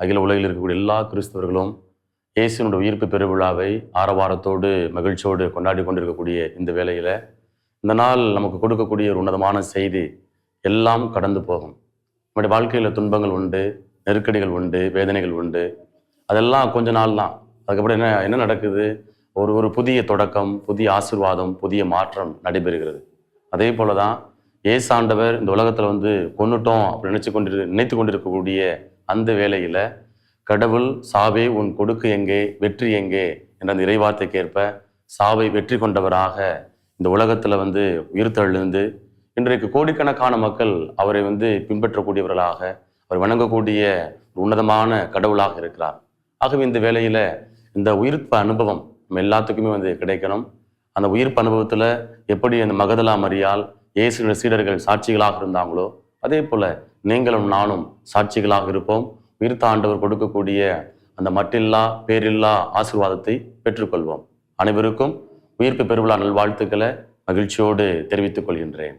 அகில உலகில் இருக்கக்கூடிய எல்லா கிறிஸ்தவர்களும் இயேசுனுடைய உயிர்ப்பு பெருவிழாவை ஆரவாரத்தோடு மகிழ்ச்சியோடு கொண்டாடி கொண்டிருக்கக்கூடிய இந்த வேளையில் இந்த நாள் நமக்கு கொடுக்கக்கூடிய ஒரு உன்னதமான செய்தி, எல்லாம் கடந்து போகும். நம்முடைய வாழ்க்கையில் துன்பங்கள் உண்டு, நெருக்கடிகள் உண்டு, வேதனைகள் உண்டு. அதெல்லாம் கொஞ்ச நாள் தான். அதுக்கப்புறம் என்ன நடக்குது? ஒரு புதிய தொடக்கம், புதிய ஆசீர்வாதம், புதிய மாற்றம் நடைபெறுகிறது. அதே போல தான் இயேசு ஆண்டவர் இந்த உலகத்தில் கொன்னுட்டோம் அப்படின்னு நினைத்து கொண்டிருக்கக்கூடிய அந்த வேளையில் கடவுள் சாவே உன் கொடுக்கு எங்கே, வெற்றி எங்கே என்ற அந்த இறைவார்த்தைக்கேற்ப சாவை வெற்றி கொண்டவராக இந்த உலகத்தில் உயிர்த்தெழுந்து இன்றைக்கு கோடிக்கணக்கான மக்கள் அவரை பின்பற்றக்கூடியவர்களாக, அவர் வணங்கக்கூடிய உன்னதமான கடவுளாக இருக்கிறார். ஆகவே இந்த வேளையில் இந்த உயிர்ப்பு அனுபவம் நம்ம எல்லாத்துக்குமே கிடைக்கணும். அந்த உயிர்ப்பு அனுபவத்தில் எப்படி அந்த மகதலா மரியாள் இயேசுவின் சீடர்கள் சாட்சிகளாக இருந்தாங்களோ, அதே போல நீங்களும் நானும் சாட்சிகளாக இருப்போம். உயிர்த்த ஆண்டவர் கொடுக்கக்கூடிய அந்த மட்டில்லா பேரில்லா ஆசீர்வாதத்தை பெற்றுக்கொள்வோம். அனைவருக்கும் உயிர்ப்பு பெருவிழா நல்வாழ்த்துக்களை மகிழ்ச்சியோடு தெரிவித்துக் கொள்கின்றேன்.